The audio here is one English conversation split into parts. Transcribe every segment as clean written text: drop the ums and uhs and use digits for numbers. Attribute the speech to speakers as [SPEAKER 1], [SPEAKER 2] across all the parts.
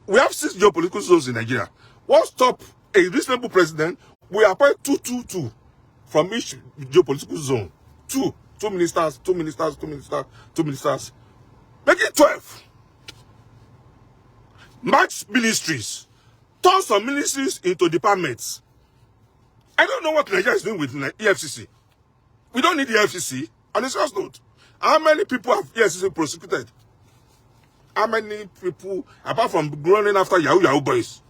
[SPEAKER 1] We have 6 geopolitical zones in Nigeria. What stop a reasonable president? We appoint 2 from each geopolitical zone. 2 ministers, 2 ministers, 2 ministers, 2 ministers. Make it 12. Match ministries. Turn some ministries into departments. I don't know what Nigeria is doing with EFCC. We don't need the EFCC. On a serious note, how many people have EFCC prosecuted? How many people, apart from running after Yahoo boys?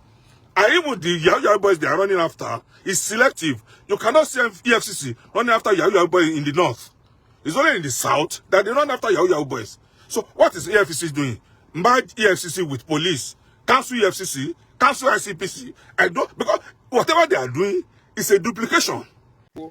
[SPEAKER 1] And even the Yahoo boys they are running after is selective. You cannot see EFCC running after Yahoo boys in the north. It's only in the south that they run after Yahoo boys. So what is EFCC doing? Merge EFCC with police. Cancel EFCC. Cancel ICPC. I don't, because whatever they are doing is a duplication.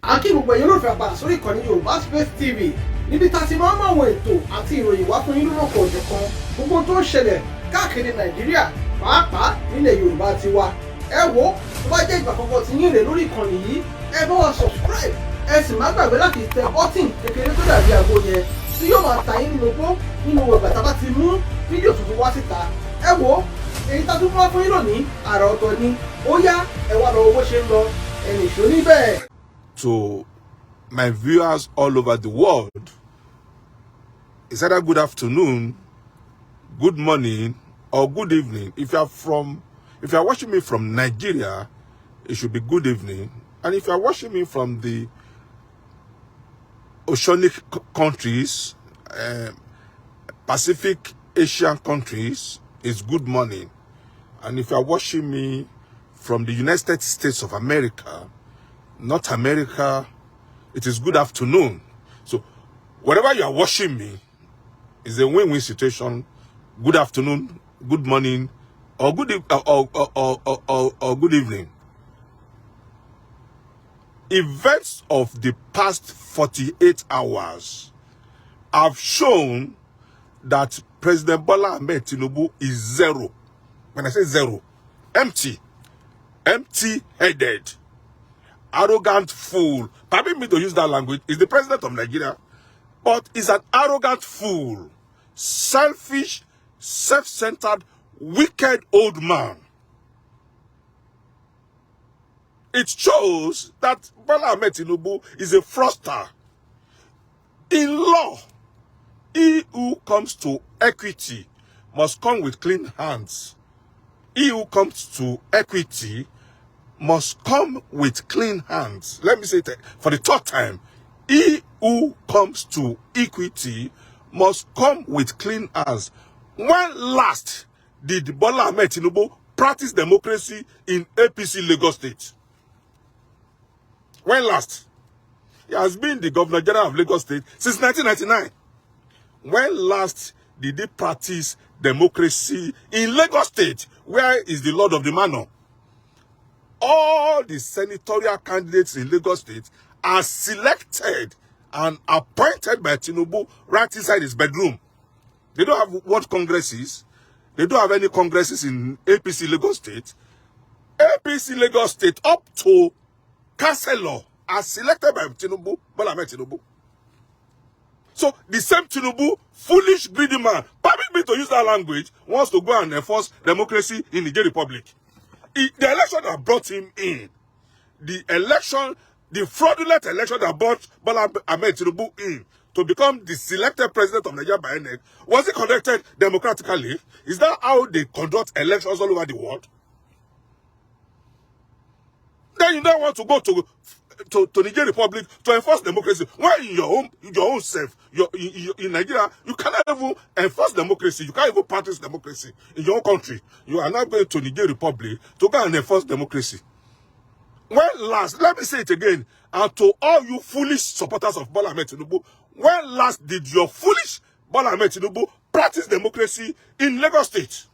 [SPEAKER 2] Akí gbogbo ẹ̀yin olólùfẹ́ àpàdà sórí ìkànnì Yorùbá Space TV níbi tá a ti máa ń mọ àwọn ètò àti ìròyìn wá fún yín lórúkọ ọ̀jọ̀kan gbogbo tó ń ṣẹlẹ̀ káàkiri Nàìjíríà pàápàá nílẹ̀ Yorùbá tiwa. Ẹ wo tó bá jẹ́ ìgbà àkọ́kọ́ tí yín rè lórí ìkànnì yìí ẹ bá wa subscribe ẹ sì má gbàgbé láti tẹ bọ́tìn kékeré tó dàbí àgbo yẹn tí yóò máa ta yín nínú gbó nínú ìgbà tá a bá ti mú fídíò tuntun wá síta. Ẹ wo èyí tá a tún wá fún yín lónìí àrà ọ̀tọ̀ ni ó yá ẹ wá lọ bó ṣe ń lọ ẹnì ìṣó níbẹ̀.
[SPEAKER 1] To my viewers all over the world, it's either good afternoon, good morning, or good evening. If you are watching me from Nigeria, it should be good evening. And if you are watching me from the oceanic countries, Pacific Asian countries, it's good morning. And if you are watching me from the United States of America, North America, it is good afternoon. So wherever you are watching me is a win-win situation. Good afternoon, good morning, or good good evening. Events of the past 48 hours have shown that President Bola Ahmed Tinubu is zero. When I say zero, empty-headed. Arrogant fool. Permit me to use that language. He's the president of Nigeria, but he's an arrogant fool, selfish, self-centered, wicked old man. It shows that Bola Ahmed Tinubu is a fraudster. In law, he who comes to equity must come with clean hands. He who comes to equity must come with clean hands. Let me say it for the third time. He who comes to equity must come with clean hands. When last did Bola Ahmed Tinubu practice democracy in APC Lagos State? When last? He has been the Governor General of Lagos State since 1999. When last did he practice democracy in Lagos State? Where is the Lord of the Manor? All the senatorial candidates in Lagos State are selected and appointed by Tinubu right inside his bedroom. They don't have what congresses. They don't have any congresses in APC Lagos State. APC Lagos State up to councillor are selected by Tinubu, Bola Ahmed Tinubu. So the same Tinubu, foolish, greedy man, permit me to use that language, wants to go and enforce democracy in the Niger Republic. The election that brought him in, the fraudulent election that brought Bola Ahmed Tinubu in to become the selected president of Nigeria by INEC, was it conducted democratically? Is that how they conduct elections all over the world? Then you don't want to go to Niger Republic to enforce democracy. Why in your own self, in Nigeria, you cannot even enforce democracy. You can't even practice democracy in your own country. You are not going to Niger Republic to go and enforce democracy. When last, let me say it again, and to all you foolish supporters of Bola Ahmed Tinubu, when last did your foolish Bola Ahmed Tinubu practice democracy in Lagos State?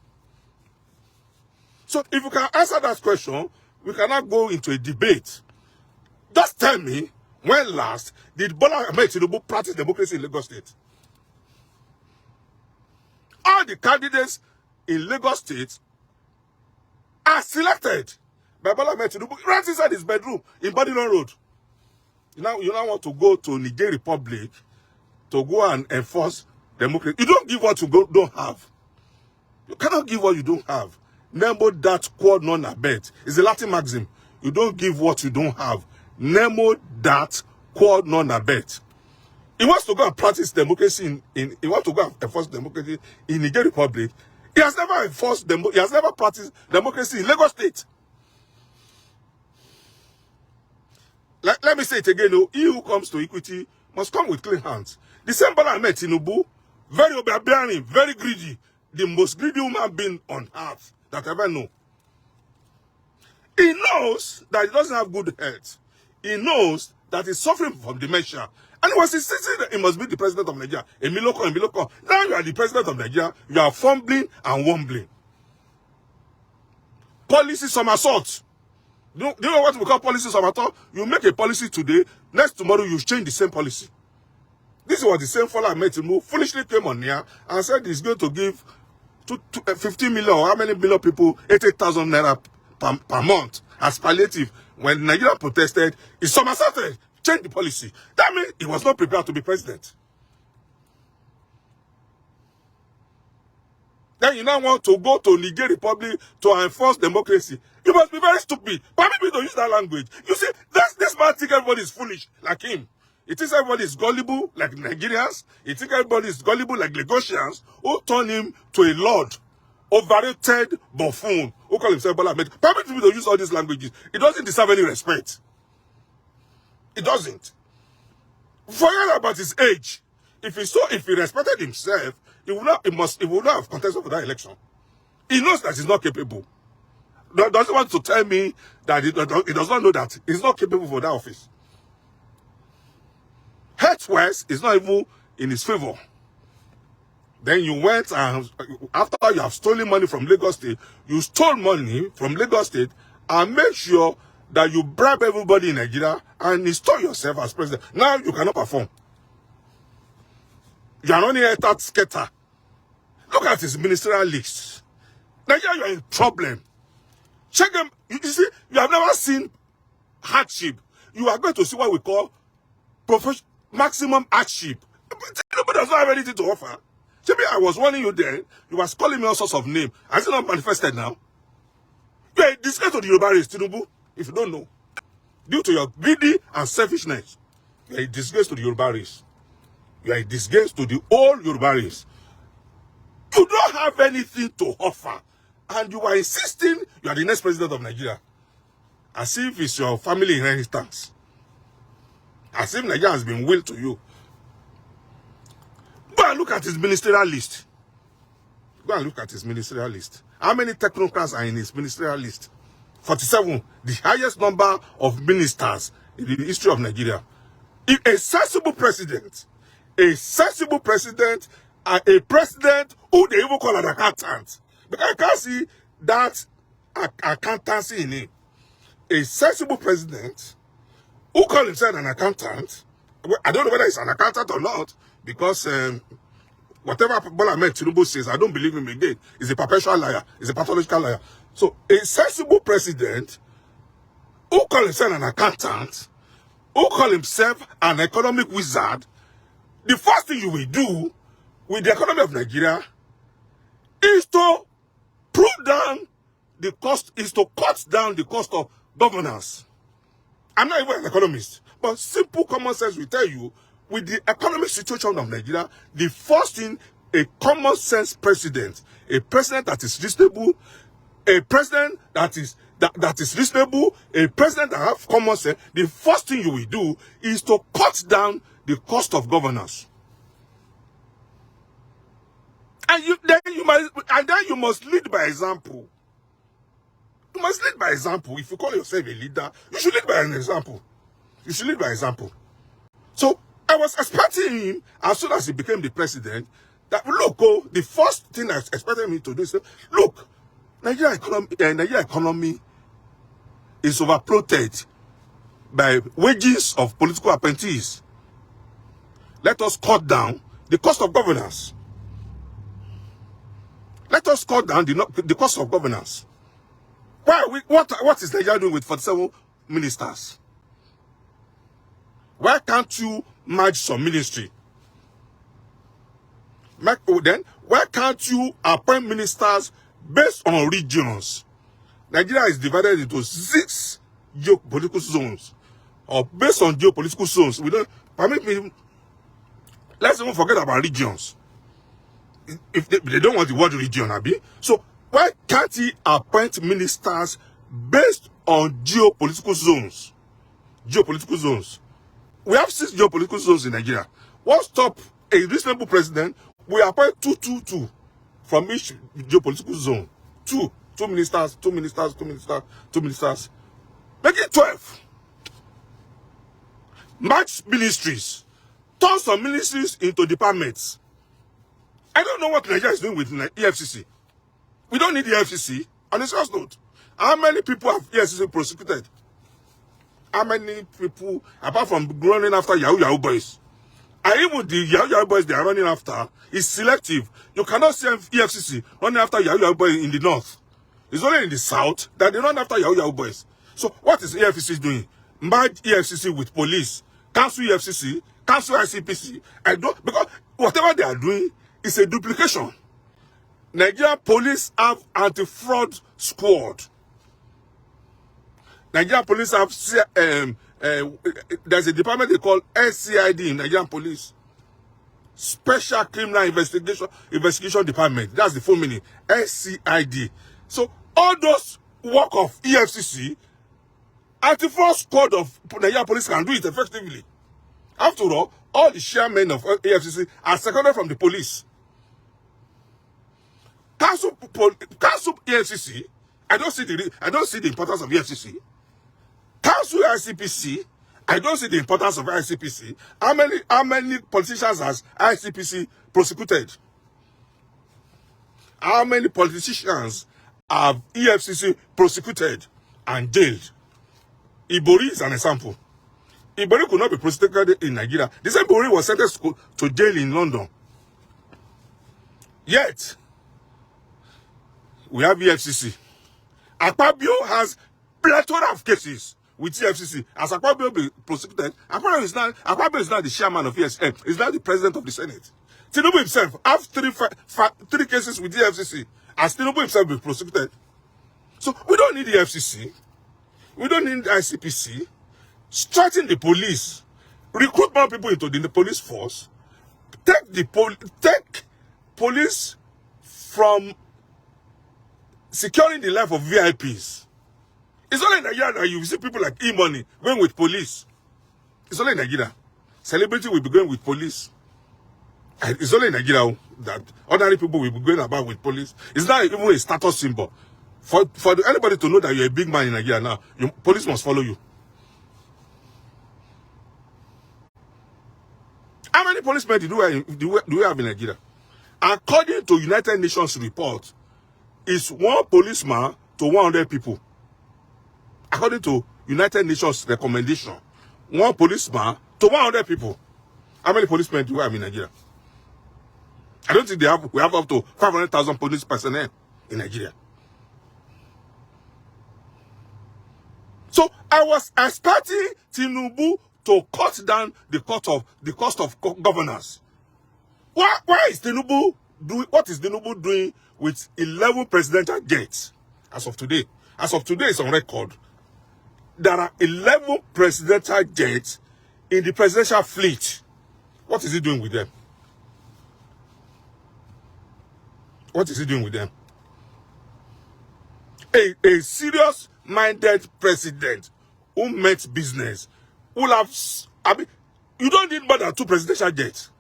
[SPEAKER 1] So if you can answer that question, we cannot go into a debate. Just tell me, when last did Bola Ahmed Tinubu practice democracy in Lagos State? All the candidates in Lagos State are selected by Bola Ahmed Tinubu right inside his bedroom in Badilon Road. You now want to go to Niger Republic to go and enforce democracy. You don't give what you don't have. You cannot give what you don't have. Nemo dat quod non habet. It's a Latin maxim. You don't give what you don't have. Nemo dat quod non habet. He wants to go and practice democracy he wants to go and enforce democracy in Niger Republic. He has never he has never practiced democracy in Lagos State. Let me say it again, oh, he who comes to equity must come with clean hands. The same Bola Ahmed Tinubu, very overbearing, very greedy, the most greedy human being on earth that I ever know. He knows that he doesn't have good health. He knows that he's suffering from dementia. And he was insisting that he must be the president of Nigeria. Emiloko. Now you are the president of Nigeria. You are fumbling and wumbling. Policy somersault. Do you know what we call policy somersault? You make a policy today, next tomorrow you change the same policy. This was the same fellow I met who foolishly came on here and said he's going to give 15 million or how many million people 80,000 naira per month as palliative. When Nigeria protested, he somersaulted, changed the policy. That means he was not prepared to be president. Then you now want to go to Niger Republic to enforce democracy. You must be very stupid. Permit me to use that language. You see, this man thinks everybody is foolish like him. He thinks everybody is gullible like Nigerians. He thinks everybody is gullible like Lagosians who turn him to a lord, overrated buffoon who call himself Bola Ahmed. Permit me to use all these languages. He doesn't deserve any respect. He doesn't. Forget about his age. If he respected himself, he would not have contested for that election. He knows that he's not capable. Doesn't want to tell me that he does not know that he's not capable for that office. Health-wise is not even in his favor. Then you went and after you have stolen money from Lagos State, you stole money from Lagos State and make sure that you bribe everybody in Nigeria and install yourself as president. Now you cannot perform. You are only a third skater. Look at his ministerial list. Nigeria, you are in problem. Check them. You see, you have never seen hardship. You are going to see what we call maximum hardship. Nobody does not have anything to offer. Maybe I was warning you then. You was calling me all sorts of names. Has it not manifested now? You are a disgrace to the Yoruba race, Tinubu, if you don't know. Due to your greedy and selfishness, you are a disgrace to the Yoruba race. You are a disgrace to the whole Yoruba race. You don't have anything to offer. And you are insisting you are the next president of Nigeria. As if it's your family inheritance. As if Nigeria has been willed to you. Go and look at his ministerial list. Go and look at his ministerial list. How many technocrats are in his ministerial list? 47. The highest number of ministers in the history of Nigeria. If a sensible president, and a president who they even call an accountant. Because I can't see that accountancy in him. A sensible president who calls himself an accountant. I don't know whether he's an accountant or not. Because whatever Bola Ahmed Tinubu says, I don't believe him again. He's a perpetual liar. He's a pathological liar. So a sensible president who calls himself an accountant, who calls himself an economic wizard, the first thing you will do with the economy of Nigeria is to prove down the cost, is to cut down the cost of governance. I'm not even an economist, but simple common sense will tell you, with the economic situation of Nigeria, the first thing a common sense president, a president that is reasonable, a president that is reasonable, a president that has common sense, the first thing you will do is to cut down the cost of governance. And then you must lead by example. You must lead by example. If you call yourself a leader, you should lead by an example. You should lead by example. So I was expecting him, as soon as he became the president, that look, the first thing I was expecting him to do is, look, Nigeria economy is overploated by wages of political apprentices. Let us cut down the cost of governance. Let us cut down the cost of governance. What is Nigeria doing with 47 ministers? Why can't you merge some ministry? Then, why can't you appoint ministers based on regions. Nigeria is divided into 6 geopolitical zones, or based on geopolitical zones. We don't permit me. Let's even forget about regions. If they don't want the word region, Abi. So why can't he appoint ministers based on geopolitical zones? Geopolitical zones. We have 6 geopolitical zones in Nigeria. What stop a reasonable president? We appoint 2 from each geopolitical zone. 2 ministers, 2 ministers, 2 ministers, 2 ministers. Make it 12. Match ministries. Turn some ministries into departments. I don't know what Nigeria is doing with EFCC. We don't need the EFCC. On a serious note, how many people have EFCC prosecuted? How many people, apart from running after Yahoo boys? And even the Yahoo boys they are running after is selective. You cannot see EFCC running after Yahoo boys in the north. It's only in the south that they run after Yahoo boys. So what is EFCC doing? Merge EFCC with police. Cancel EFCC. Cancel ICPC. I don't, because whatever they are doing is a duplication. Nigerian police have anti-fraud squad. Nigerian police have there's a department they call SCID in Nigerian police. Special Criminal Investigation Department. That's the full meaning. SCID. So all those work of EFCC, anti-fraud squad of Nigerian police can do it effectively. After all the chairmen of EFCC are seconded from the police. Council EFCC, I don't see the importance of EFCC. Council ICPC, I don't see the importance of ICPC. How many politicians has ICPC prosecuted? How many politicians have EFCC prosecuted and jailed? Ibori is an example. Ibori could not be prosecuted in Nigeria. The same Ibori was sentenced to jail in London. Yet, we have EFCC. Akpabio has plethora of cases with EFCC. As Akpabio be prosecuted, Akpabio is not the chairman of EFCC. He's not the president of the Senate. Tinubu himself have 3 cases with EFCC. As Tinubu himself be prosecuted. So we don't need the EFCC. We don't need the ICPC. Strengthen the police. Recruit more people into the police force. Take police from securing the life of VIPs. It's only in Nigeria that you see people like E-Money going with police. It's only in Nigeria. Celebrity will be going with police. And it's only in Nigeria that ordinary people will be going about with police. It's not even a status symbol. For anybody to know that you're a big man in Nigeria now, police must follow you. How many policemen do we have in Nigeria? According to United Nations report, it's 1 policeman to 100 people. According to United Nations recommendation, 1 policeman to 100 people. How many policemen do we have in Nigeria? I don't think we have up to 500,000 police personnel in Nigeria. So I was expecting Tinubu to cut down the cost of governance. Why is Tinubu doing? What is Tinubu doing with 11 presidential jets as of today? As of today, it's on record. There are 11 presidential jets in the presidential fleet. What is he doing with them? What is he doing with them? A serious-minded president who meant business will have, I mean, you don't need more than 2 presidential jets.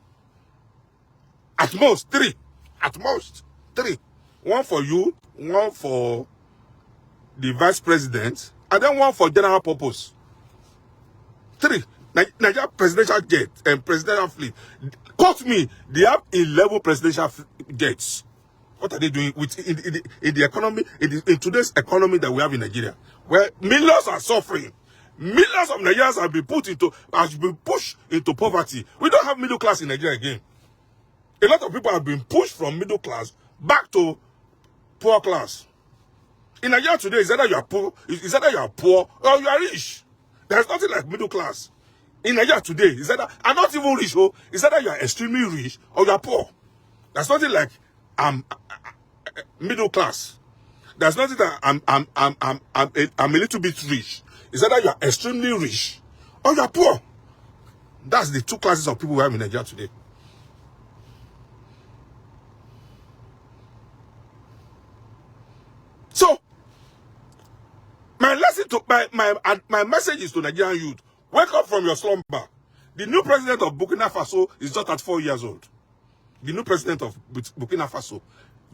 [SPEAKER 1] At most 3. At most 3. 1 for you, 1 for the vice president, and then 1 for general purpose. 3. Nigeria presidential jet and presidential fleet. Quote me, they have 11 presidential jets. What are they doing with in the economy, in today's economy that we have in Nigeria, where millions are suffering? Millions of Nigerians have been pushed into poverty. We don't have middle class in Nigeria again. A lot of people have been pushed from middle class back to poor class. In Nigeria today, is either you are poor or you are rich. There's nothing like middle class. In Nigeria today, is either I'm not even rich, is either you are extremely rich or you are poor. There's nothing like middle class. There's nothing that I'm a little bit rich. It's either you are extremely rich or you are poor. That's the two classes of people we have in Nigeria today. So, my lesson to my message is to Nigerian youth: wake up from your slumber. The new president of Burkina Faso is just at 4 years old. The new president of Burkina Faso,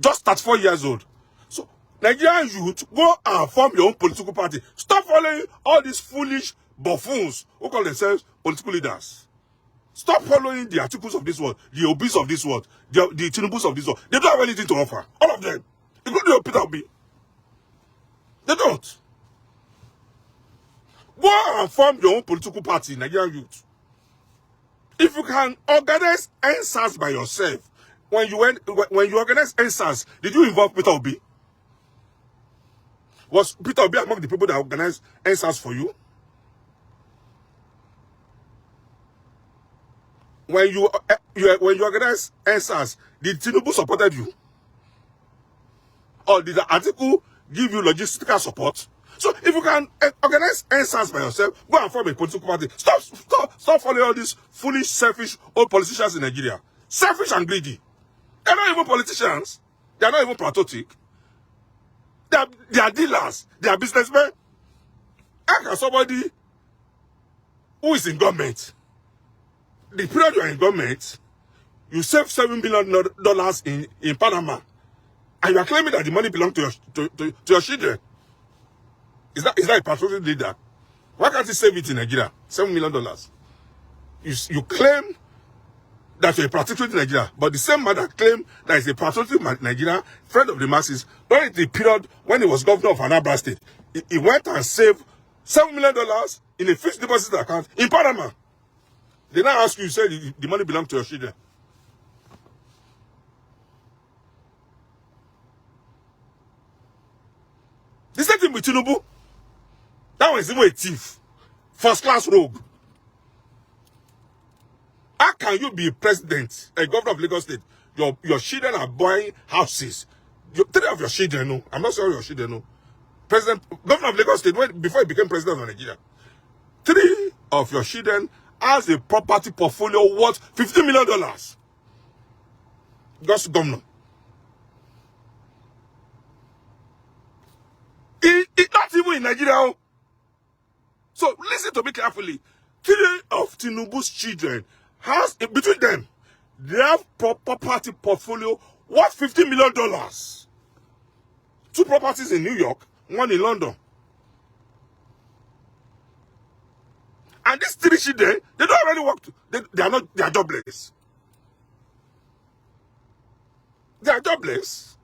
[SPEAKER 1] just at 4 years old. So, Nigerian youth, go and form your own political party. Stop following all these foolish buffoons who call themselves political leaders. Stop following the articles of this world, the Obis of this world, the Tinubus of this world. They don't have anything to offer. All of them. Including Peter Obi. They don't. Go and form your own political party, Nigerian youth. If you can organize NSAS by yourself, when you organize NSAS, did you involve Peter Obi? Was Peter Obi among the people that organized NSAS for you? When you organize NSAS, did Tinubu supported you? Or did the article give you logistical support? So if you can organize NSAS by yourself, go and form a political party. Stop following all these foolish, selfish old politicians in Nigeria. Selfish and greedy. They're not even politicians. They're not even patriotic. They are dealers. They are businessmen. How can somebody who is in government, the period you are in government, you save $7 billion in Panama, and you are claiming that the money belongs to your children? Is that a patriotic leader? Why can't you save it in Nigeria? $7 million. You claim that you're a patriotic in Nigeria, but the same man that claimed that is a patriotic Nigeria, friend of the masses, during the period when he was governor of Anambra State, he went and saved $7 million in a fixed deposit account in Panama. They now ask you say the money belongs to your children. The same thing with Tinubu. That one is even a thief. First class rogue. How can you be president, a governor of Lagos State? Your children are buying houses. Three of your children, no. I'm not sure your children, no. Governor of Lagos State, before he became president of Nigeria, 3 of your children has a property portfolio worth $50 million. Just governor. It's not even in Nigeria. So listen to me carefully. 3 of Tinubu's children has, between them, they have property portfolio worth $50 million. 2 properties in New York, 1 in London. And these 3 children, they don't have any work. They are jobless. They are jobless.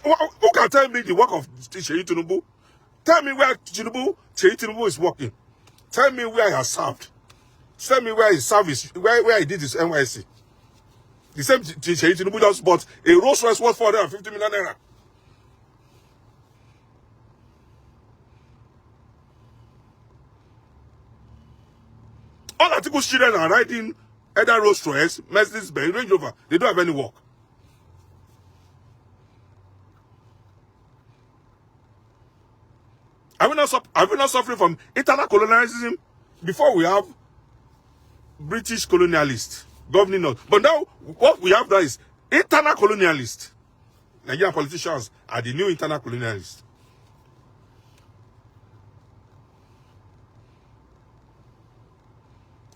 [SPEAKER 1] Who can tell me the work of Tinubu? Tell me where Tinubu is working. Tell me where he has served. Tell me where his service, where he did his NYC. The same Tinubu just bought a Rolls Royce worth 450 million naira. All Atiku's children are riding either Rolls Royce, Mercedes-Benz, Range Rover. They don't have any work. Are we not suffering from internal colonialism before we have British colonialists governing us? But now, what we have now is internal colonialists. Nigerian politicians are the new internal colonialists.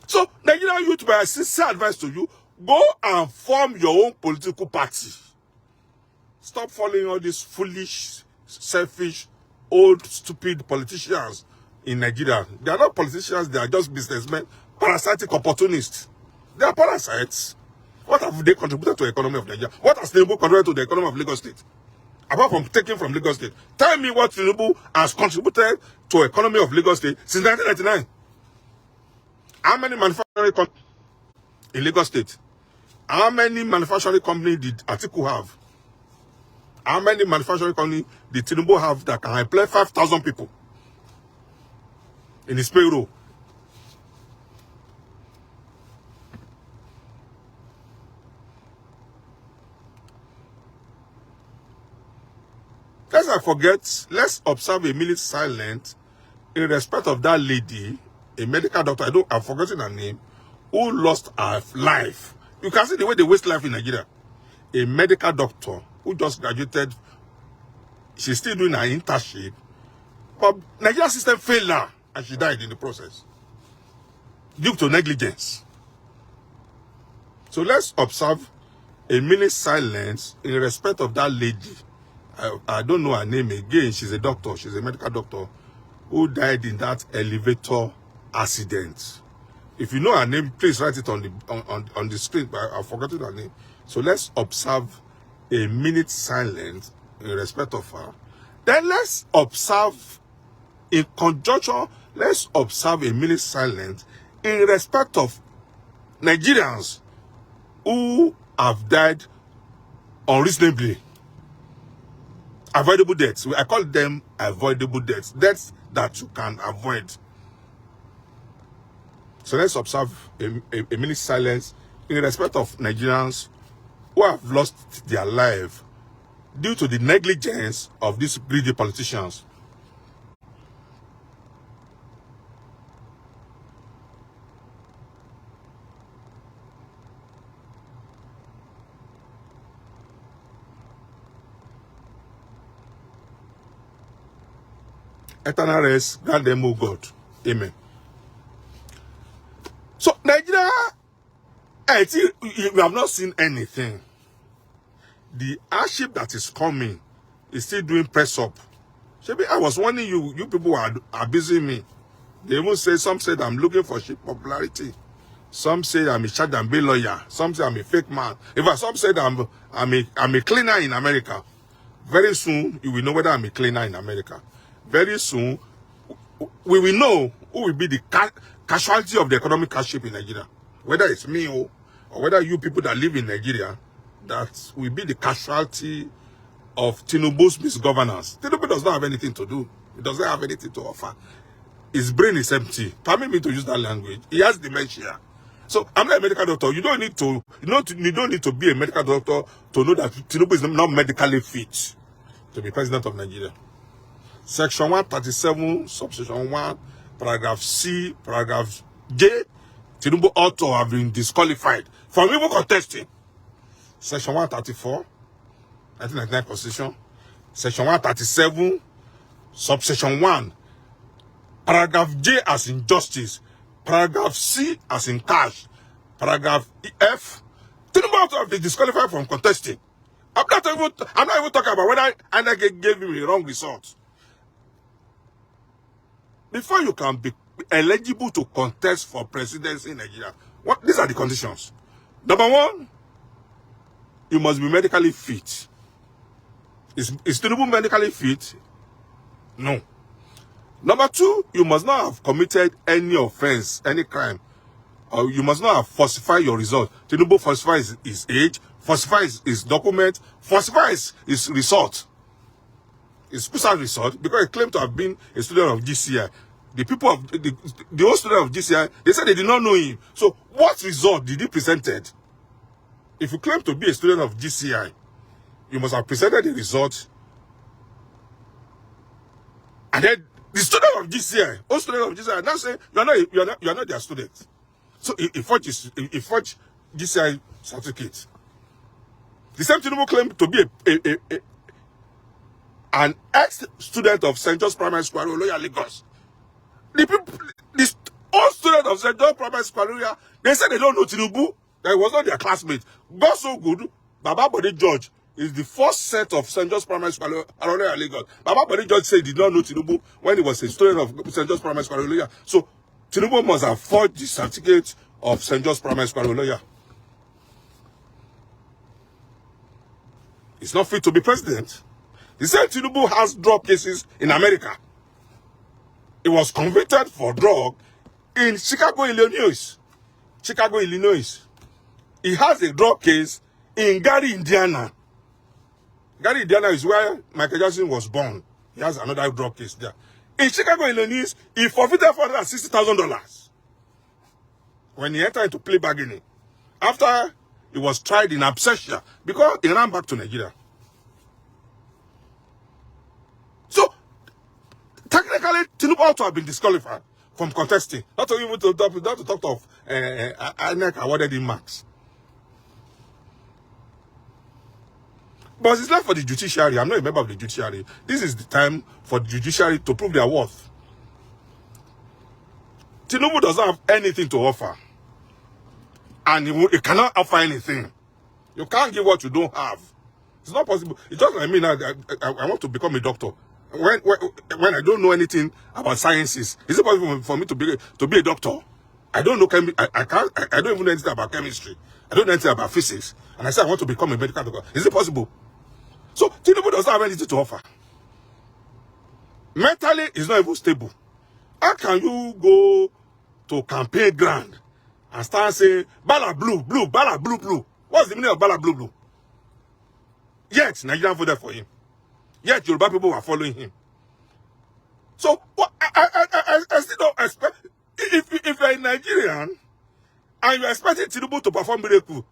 [SPEAKER 1] So, Nigerian youth, my sincere advice to you, go and form your own political party. Stop following all these foolish, selfish, old, stupid politicians in Nigeria. They are not politicians, they are just businessmen, parasitic opportunists. They are parasites. What have they contributed to the economy of Nigeria? What has Tinubu contributed to the economy of Lagos State? Apart from taking from Lagos State. Tell me what Tinubu has contributed to the economy of Lagos State since 1999. How many manufacturing companies in Lagos State? How many manufacturing companies did Atiku have? How many manufacturing companies did Tinubu have that can employ 5,000 people in his payroll? forget, let's observe a minute silence in respect of that lady, a medical doctor, I've forgotten her name, who lost her life. You can see the way they waste life in Nigeria. A medical doctor who just graduated, she's still doing her internship, but Nigeria system failed her and she died in the process due to negligence. So let's observe a minute silence in respect of that lady. I don't know her name again. She's a doctor. She's a medical doctor who died in that elevator accident. If you know her name, please write it on the screen. But I've forgotten her name. So let's observe a minute silence in respect of her. Then let's observe, in conjunction, let's observe a minute silence in respect of Nigerians who have died unreasonably. Avoidable deaths. I call them avoidable deaths. Deaths that you can avoid. So let's observe a minute silence in respect of Nigerians who have lost their life due to the negligence of these greedy politicians. Eternal rest, grant them, O God. Amen. So, Nigeria, I think we have not seen anything. The hardship that is coming is still doing press up. Maybe I was warning you, you people are abusing me. They even say, some said I'm looking for cheap popularity. Some say I'm a charge and bail lawyer. Some say I'm a fake man. In fact, some said I'm a cleaner in America. Very soon, you will know whether I'm a cleaner in America. Very soon, we will know who will be the casualty of the economic hardship in Nigeria. Whether it's me or whether you people that live in Nigeria, that will be the casualty of Tinubu's misgovernance. Tinubu does not have anything to do. He doesn't have anything to offer. His brain is empty. Permit me to use that language. He has dementia. So I'm not a medical doctor. You don't need to be a medical doctor to know that Tinubu is not medically fit to be president of Nigeria. Section 137, subsection 1, paragraph C, paragraph J, Tinubu ought to have been disqualified from even contesting. Section 134, 1999 Constitution, Section 137, subsection 1, paragraph J as in justice, paragraph C as in cash, paragraph F, Tinubu ought to have been disqualified from contesting. I'm not even talking about whether INEC gave him a wrong result. Before you can be eligible to contest for presidency in Nigeria, these are the conditions. Number one, you must be medically fit. Is Tinubu medically fit? No. Number two, you must not have committed any offense, any crime. Or you must not have falsified your result. Tinubu falsifies his age, falsifies his document, falsifies his result. His special result, because he claimed to have been a student of GCI. The people of the old student of GCI, they said they did not know him. So what result did he presented? If you claim to be a student of GCI, you must have presented the result. And then the student of GCI, old student of GCI, now say you are not their student. So he forged GCI certificate. The same Tinubu claimed to be an ex-student of St. John's Primary School, Loya, Lagos. The old student of St. John's Primary School, they said they don't know Tinubu, that he was not their classmate. God so good, Baba Bode George is the first set of St. John's Primary School, Loya, Lagos. Baba Bode George said he did not know Tinubu when he was a student of St. John's Primary School, Loya. So Tinubu must have forged the certificate of St. John's Primary School, Loya. He's not fit to be president. He said Tinubu has drug cases in America. He was convicted for drug in Chicago, Illinois. Chicago, Illinois. He has a drug case in Gary, Indiana. Gary, Indiana is where Michael Jackson was born. He has another drug case there. In Chicago, Illinois, he forfeited $460,000 when he entered into plea bargaining. After he was tried in absentia because he ran back to Nigeria. Actually, Tinubu ought to have been disqualified from contesting. Not to even to talk of INEC awarded him marks. But it's left for the judiciary. I'm not a member of the judiciary. This is the time for the judiciary to prove their worth. Tinubu doesn't have anything to offer. And he cannot offer anything. You can't give what you don't have. It's not possible. It's just like me now. I want to become a doctor. When I don't know anything about sciences, is it possible for me to be a doctor? I don't know I don't even know anything about chemistry. I don't know anything about physics. And I say I want to become a medical doctor. Is it possible? So Tinubu doesn't have anything to offer. Mentally, he's not even stable. How can you go to campaign ground and start saying Bala blue, blue, Bala blue, blue? What's the meaning of Bala blue, blue? Yet Nigerian voted for him. Yet Yoruba people were following him. So what I still don't expect. If you're a Nigerian and you're expecting Tinubu to perform miracle,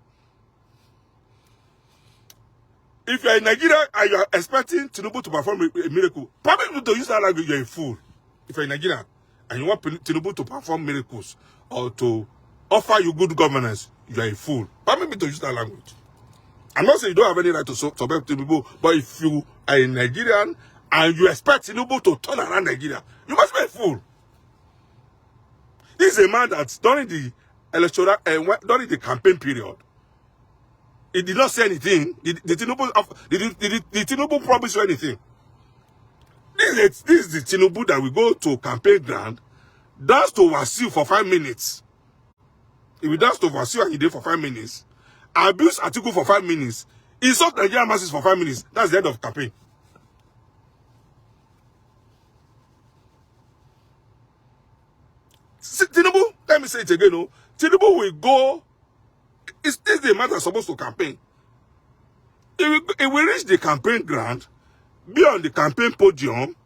[SPEAKER 1] if you're in Nigeria and you're expecting Tinubu to perform a miracle, probably to use that language, you're a fool. If you're in Nigeria and you want Tinubu to perform miracles or to offer you good governance, you're a fool. Probably to use that language. I'm not saying you don't have any right to support Tinubu, but if you are a Nigerian and you expect Tinubu to turn around Nigeria, you must be a fool. This is a man that during the electoral, during the campaign period, he did not say anything. Did Tinubu promise you anything? This is the Tinubu that we go to campaign ground, dance to Wasiu for 5 minutes. If we dance to Wasiu and he did for 5 minutes, abuse Atiku for 5 minutes, insult Nigerian masses for 5 minutes, that's the end of campaign. Tinubu, let me say it again, no. Tinubu will go. This is the man that's supposed to campaign. He will reach the campaign ground, be on the campaign podium.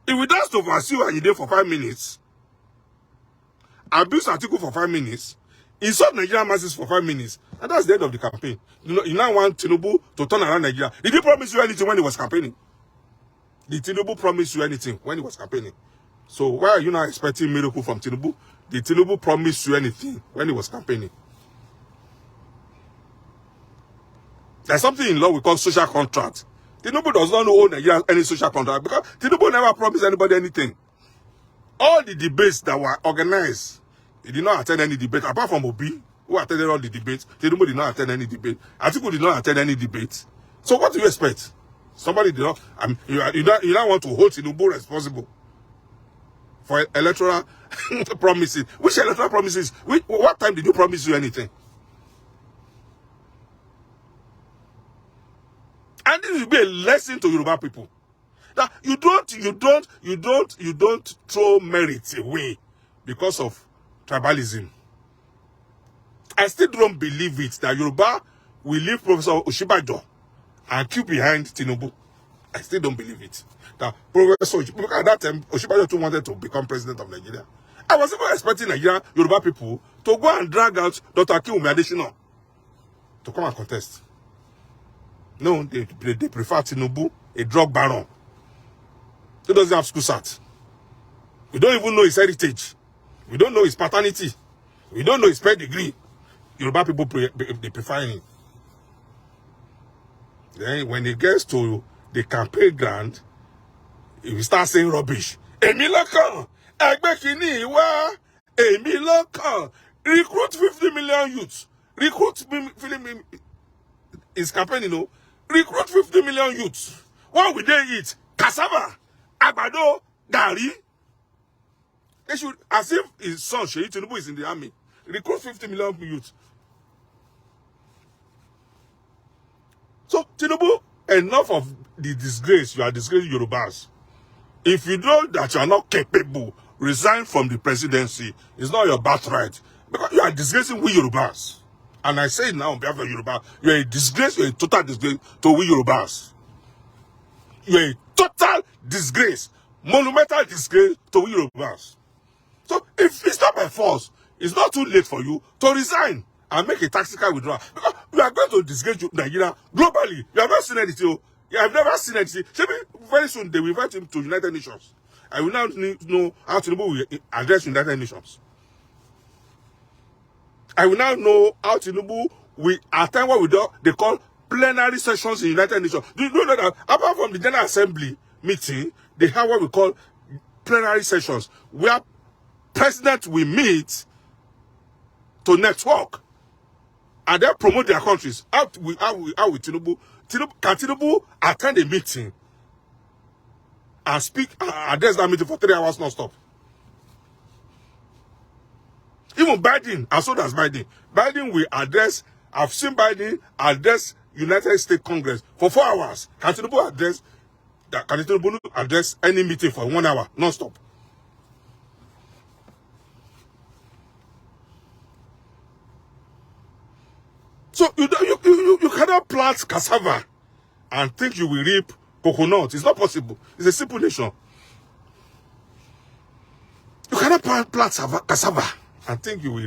[SPEAKER 1] He will dance to Wasiu and Yide for 5 minutes, abuse Atiku for 5 minutes, insult Nigerian masses for 5 minutes, and that's the end of the campaign. You now want Tinubu to turn around Nigeria. Did he promise you anything when he was campaigning? Did Tinubu promise you anything when he was campaigning? So why are you not expecting miracle from Tinubu? Did Tinubu promise you anything when he was campaigning? There's something in law we call social contract. Tinubu does not own any social contract because Tinubu never promised anybody anything. All the debates that were organized, he did not attend any debate, apart from Obi, who attended all the debates. Tinubu did not attend any debate. Atiku did not attend any debate. So what do you expect? Somebody did not, you don't want to hold Tinubu responsible for electoral promises. Which electoral promises? What time did you promise you anything? And this will be a lesson to Yoruba people. That you don't throw merit away because of tribalism. I still don't believe it that Yoruba will leave Professor Oshibajo and queue behind Tinubu. I still don't believe it. That Professor Oshibajo, at that time, Oshibajo too wanted to become president of Nigeria. I was even expecting Nigeria, Yoruba people, to go and drag out Dr. Akinwumi Adesina to come and contest. No, they prefer Tinubu, a drug baron. He doesn't have school cert. We don't even know his heritage. We don't know his paternity. We don't know his pedigree. Yoruba people, they prefer him. Then when he gets to the campaign ground, he will start saying rubbish. Èmi lọ́kàn, ẹgbẹ́ kìíní wá, èmi lọ́kàn. Recruit 50 million youths. Recruit his campaign, you know. Recruit 50 million youths. What will they eat? Cassava, àgbàdo, gari. They should, as if his son Seyi Tinubu is in the army. Recruit 50 million youths. So Tinubu, enough of the disgrace. You are disgracing Yorubas. If you know that you are not capable, resign from the presidency. It's not your birthright. Because you are disgracing we Yorubas. And I say it now on behalf of Yoruba, you are a disgrace, you are a total disgrace to we Yorubas. You are a total disgrace, monumental disgrace to we Yorubas. So if it's not by force, it's not too late for you to resign and make a tactical withdrawal. Because you are going to disgrace Nigeria globally. You have not seen anything. You have never seen anything. Very soon they will invite him to United Nations. I will now need to know how Tinubu will address United Nations. I will now know how Tinubu will attend what they call plenary sessions in United Nations. Do you know that apart from the General Assembly meeting, they have what we call plenary sessions, where presidents will meet to network and then promote their countries. How will Tinubu? Can Tinubu attend a meeting and speak, address that meeting for 3 hours non-stop? Even Biden, as soon as Biden will address, I've seen Biden address United States Congress for 4 hours. Can Tinubu address any meeting for 1 hour non-stop? So you cannot plant cassava and think you will reap coconut. It's not possible. It's a simple nation. You cannot plant cassava and think you will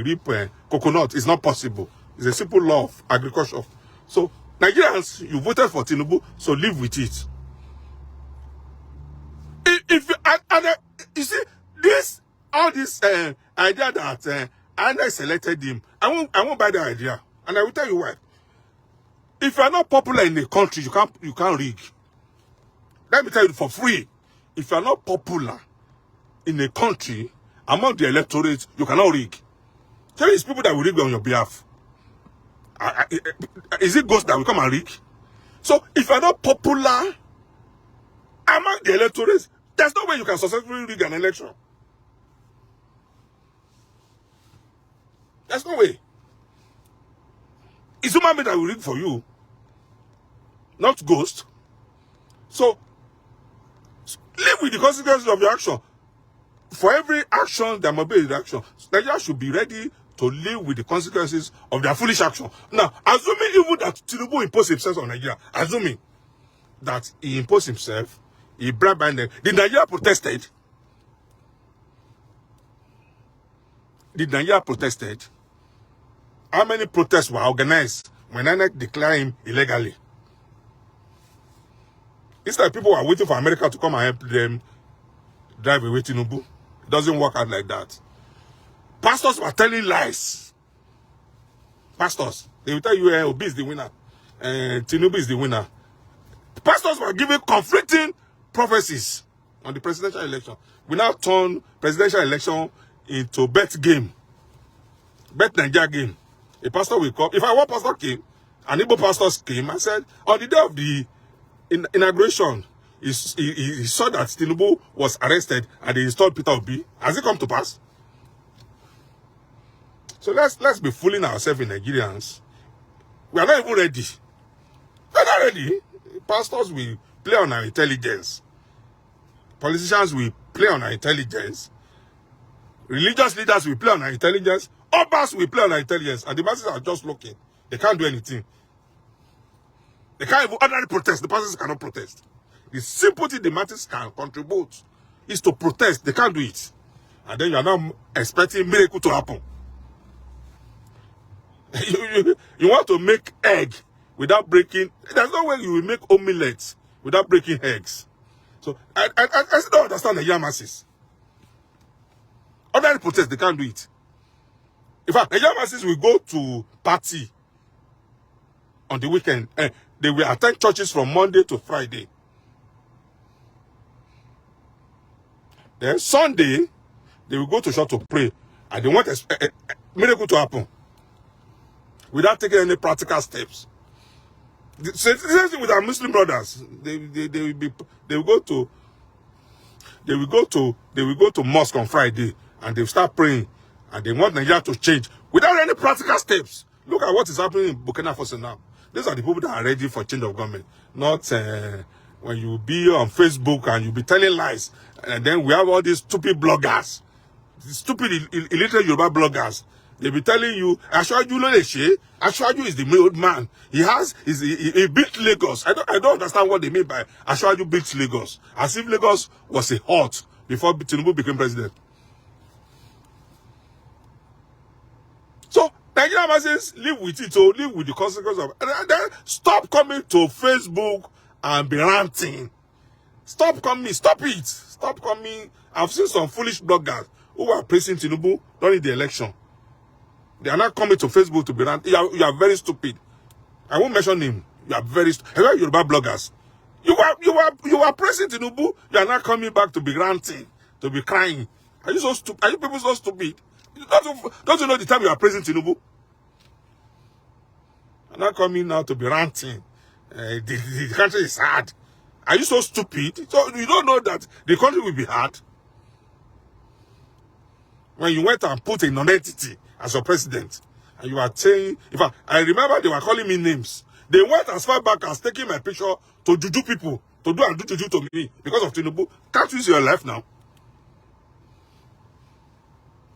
[SPEAKER 1] reap coconut. It's not possible. It's a simple law of agriculture. So Nigerians, you voted for Tinubu, so live with it. You see all this idea that I selected him, I won't buy the idea, and I will tell you why. If you are not popular in a country, you can't rig. Let me tell you for free. If you are not popular in a country, among the electorate, you cannot rig. Tell these people that will rig on your behalf. Is it ghosts that will come and rig? So if you are not popular among the electorate, there's no way you can successfully rig an election. There's no way. It's human being that will rig for you, not ghost. So live with the consequences of your action. For every action, there must be a reaction. Nigeria should be ready to live with the consequences of their foolish action. Now, assuming even that Tinubu imposed himself on Nigeria, assuming that he imposed himself, he bribed by them, did Nigeria protested? Did Nigeria protested? How many protests were organized when INEC declared him illegally? Instead, people were waiting for America to come and help them drive away Tinubu. It doesn't work out like that. Pastors were telling lies. Pastors, they will tell you Obi is the winner, Tinubu is the winner. Pastors were giving conflicting prophecies on the presidential election. We now turn presidential election into bet game, bet Nigeria game. A pastor will come. If I one pastor came, an Igbo pastors came, I said on the day of the inauguration, he saw that Tinubu was arrested and they installed Peter Obi. Has it come to pass? So let's be fooling ourselves in Nigerians. We are not even ready. We are not ready. Pastors will play on our intelligence. Politicians will play on our intelligence. Religious leaders will play on our intelligence. Others will play on our intelligence. And the masses are just looking. They can't do anything. They can't even ordinarily protest. The pastors cannot protest. The simple thing the masses can contribute is to protest. They can't do it. And then you are now expecting miracle to happen. You want to make egg without breaking. There's no way you will make omelets without breaking eggs. So I still don't understand the young masses. Ordinary protest, they can't do it. In fact, the young masses will go to party on the weekend. They will attend churches from Monday to Friday. Then Sunday, they will go to church to pray. And they want a miracle to happen without taking any practical steps. The same thing with our Muslim brothers. They will go to mosque on Friday and they will start praying and they want Nigeria to change without any practical steps. Look at what is happening in Burkina Faso now. These are the people that are ready for change of government. Not when you be on Facebook and you be telling lies. And then we have all these stupid bloggers. Stupid illiterate Yoruba bloggers. They be telling you, Ashwaju Loneshe, Ashwaju is the old man. He built Lagos. I don't understand what they mean by Ashwaju built Lagos. As if Lagos was a hut before Tinubu became president. So, Nigerian masses live with it, or live with the consequences of it. And then stop coming to Facebook and be ranting. Stop coming. Stop it. Stop coming. I've seen some foolish bloggers who are praising Tinubu during the election. They are not coming to Facebook to be ranting. You are very stupid. I won't mention him. You are very stupid. Yoruba bloggers. You are praising Tinubu. You are not coming back to be ranting, to be crying. Are you so stupid? Are you people so stupid? Don't you know the time you are praising Tinubu? You are not coming now to be ranting. The country is hard. Are you so stupid? So you don't know that the country will be hard? When you went and put a non-entity as your president, and you are saying, in fact, I remember they were calling me names. They went as far back as taking my picture to juju people, to do and do juju to me because of Tinubu. Can't you see your life now?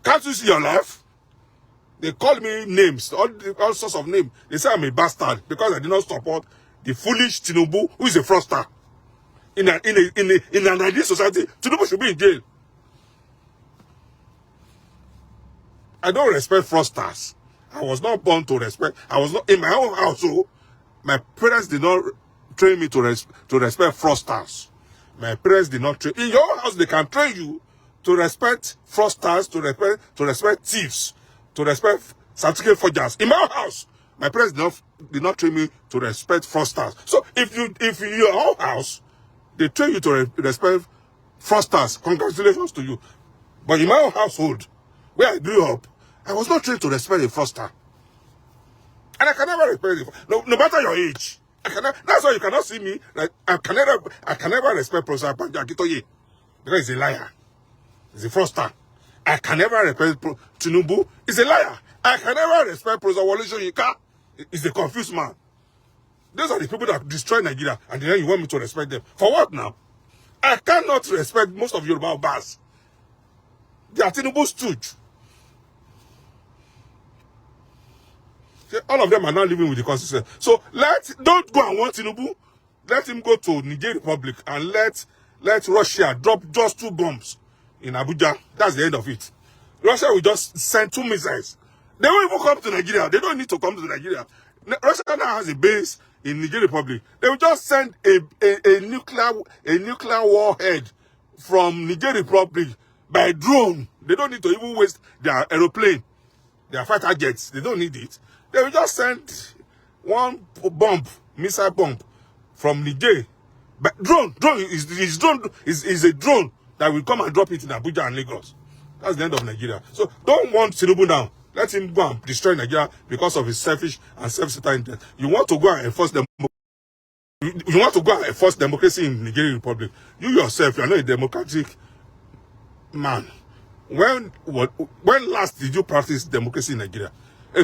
[SPEAKER 1] Can't you see your life? They call me names, all sorts of names. They say I'm a bastard because I did not support the foolish Tinubu, who is a fraudster. In an ideal society, Tinubu should be in jail. I don't respect fraudsters. I was not born to respect. I was not in my own household. My parents did not train me to respect fraudsters. My parents did not train. In your house, they can train you to respect fraudsters, to respect thieves, to respect certificate forgers. In my house, my parents did not train me to respect fraudsters. So if in your own house, they train you to respect fraudsters, congratulations to you. But in my own household, where I grew up, I was not trained to respect a fraudster. And I can never respect it. No matter your age. That's why you cannot see me. Like I can never respect Professor Akitoye. Because he's a liar. He's a fraudster. I can never respect Tinubu. He's a liar. I can never respect Professor Wole Soyinka. He's a confused man. Those are the people that destroy Nigeria. And then you want me to respect them. For what now? I cannot respect most of Yoruba Obas. They are Tinubu stooge. All of them are now living with the constitution. So don't go and want Tinubu. Let him go to Niger Republic and let Russia drop just 2 bombs in Abuja. That's the end of it. Russia will just send 2 missiles. They won't even come to Nigeria. They don't need to come to Nigeria. Russia now has a base in Niger Republic. They will just send a nuclear warhead from Niger Republic by drone. They don't need to even waste their aeroplane, their fighter jets. They don't need it. They will just send 1 bomb, missile bomb from Niger. But drone is a drone that will come and drop it in Abuja and Lagos. That's the end of Nigeria. So don't want Tinubu now. Let him go and destroy Nigeria because of his selfish and self-centered interest. You want to go and enforce democracy in Nigeria Republic. You yourself, you are not a democratic man. When last did you practice democracy in Nigeria?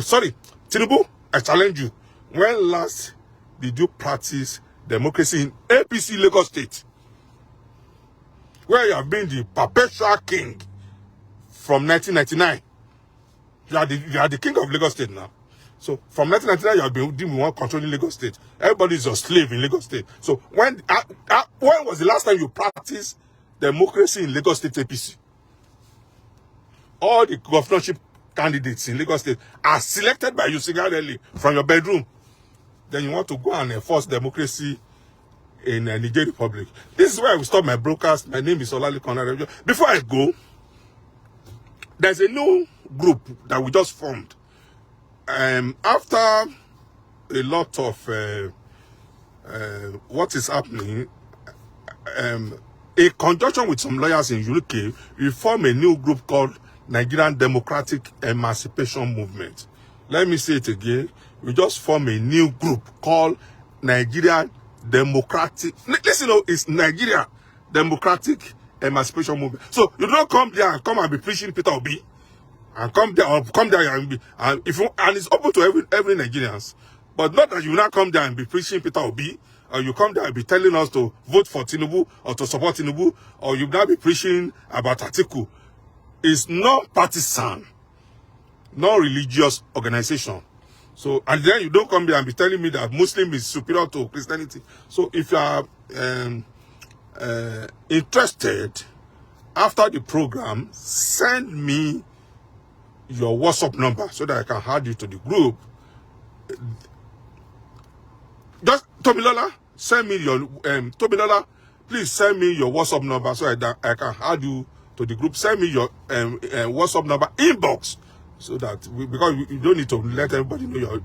[SPEAKER 1] Sorry, Tinubu, I challenge you. When last did you practice democracy in APC Lagos State? Where you have been the perpetual king from 1999. You are the king of Lagos State now. So from 1999, you have been the one controlling Lagos State. Everybody is your slave in Lagos State. So when was the last time you practiced democracy in Lagos State APC? All the governorship candidates in Lagos State are selected by you single-handedly from your bedroom. Then you want to go and enforce democracy in Niger Republic. This is where I will stop my broadcast. My name is Olale Konare. Before I go, there's a new group that we just formed. After a lot of what is happening, in conjunction with some lawyers in UK, we form a new group called Nigerian Democratic Emancipation Movement. Let me say it again. We just form a new group called Nigerian Democratic. Listen, it's Nigeria Democratic Emancipation Movement. So you don't come there and come and be preaching Peter Obi, and come there and be and it's open to every Nigerians. But not that you now come there and be preaching Peter Obi, or you come there and be telling us to vote for Tinubu or to support Tinubu, or you now be preaching about Atiku. It's non-partisan, non-religious organization. So, and then you don't come there and be telling me that Muslim is superior to Christianity. So if you are interested, after the program, send me your WhatsApp number so that I can add you to the group. Just Tomilola, send me your Tomilola, please send me your WhatsApp number so that I can add you to the group. Send me your WhatsApp number inbox so that because you don't need to let everybody know your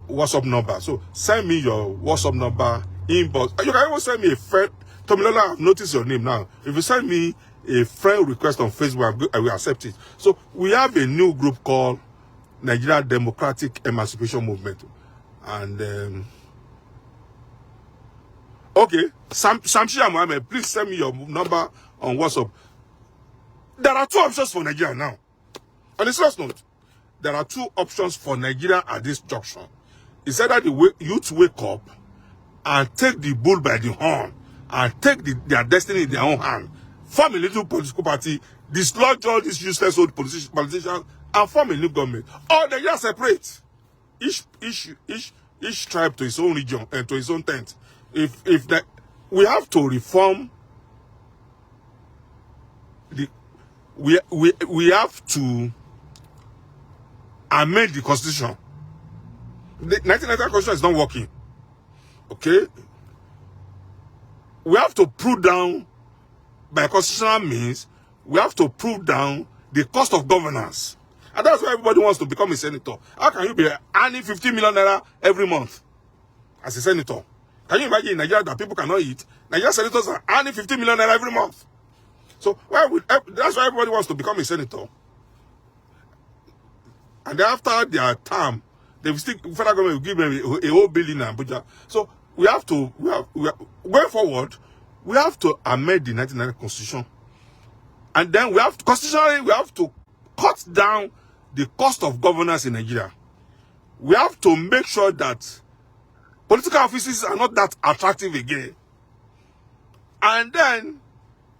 [SPEAKER 1] WhatsApp number. So send me your WhatsApp number inbox. You can even send me a friend. Tomilola, I've noticed your name now. If you send me a friend request on Facebook, I will accept it. So we have a new group called Nigeria Democratic Emancipation Movement. And okay, Samshia Mohammed, please send me your number on WhatsApp. There are two options for Nigeria now. On a serious note, there are two options for Nigeria at this junction. It's either the youth wake up and take the bull by the horn and take their destiny in their own hand, form a little political party, dislodge all these useless old politicians, and form a new government. Or they just separate. Each tribe to his own region and to his own tent. We have to reform we have to amend the constitution. The 1999 constitution is not working. Okay? We have to prove down, by constitutional means, we have to prove down the cost of governance. And that's why everybody wants to become a senator. How can you be earning 50 million naira every month as a senator? Can you imagine in Nigeria that people cannot eat? Nigerian senators are earning 50 million naira every month. So that's why everybody wants to become a senator. And then after their term, the federal government will give them a whole billion in Abuja. So going forward, we have to amend the 1999 constitution. And then constitutionally, we have to cut down the cost of governance in Nigeria. We have to make sure that political offices are not that attractive again. And then,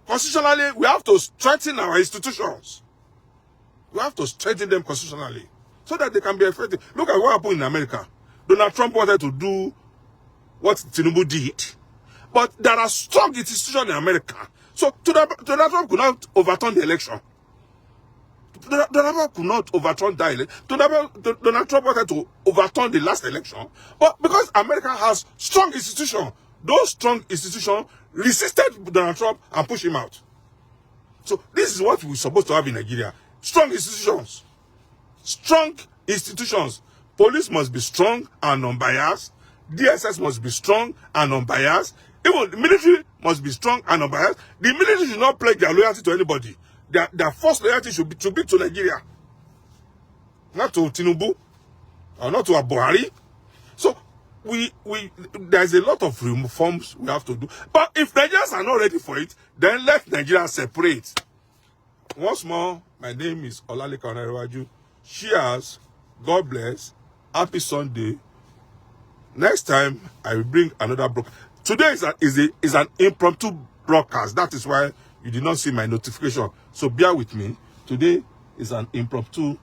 [SPEAKER 1] constitutionally, we have to strengthen our institutions. We have to strengthen them constitutionally so that they can be effective. Look at what happened in America. Donald Trump wanted to do what Tinubu did. But there are strong institutions in America. So Donald Trump could not overturn the election. Donald Trump could not overturn that election. Donald Trump wanted to overturn the last election. But because America has strong institutions, those strong institutions resisted Donald Trump and pushed him out. So this is what we're supposed to have in Nigeria. Strong institutions. Strong institutions. Police must be strong and unbiased. DSS must be strong and unbiased. Even the military must be strong and unbiased. The military should not pledge their loyalty to anybody. Their first loyalty should be to Nigeria. Not to Tinubu. Or not to Buhari. So, there's a lot of reforms we have to do. But if Nigerians are not ready for it, then let Nigeria separate. Once more, my name is Olalekan Onerewaju. Cheers. God bless. Happy Sunday. Next time, I will bring another broadcast. Today is an impromptu broadcast. That is why you did not see my notification. So bear with me. Today is an impromptu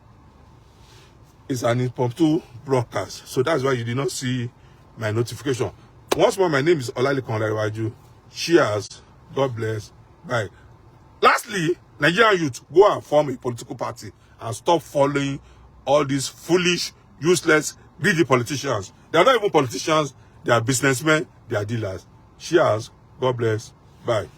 [SPEAKER 1] broadcast. So that's why you did not see my notification. Once more, my name is Olalekan Onerewaju. Cheers. God bless. Bye. Lastly, Nigerian youth, go and form a political party and stop following all these foolish, useless, greedy politicians. They are not even politicians. They are businessmen. They are dealers. Cheers. God bless. Bye.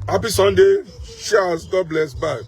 [SPEAKER 1] Happy Sunday. Cheers. God bless. Bye.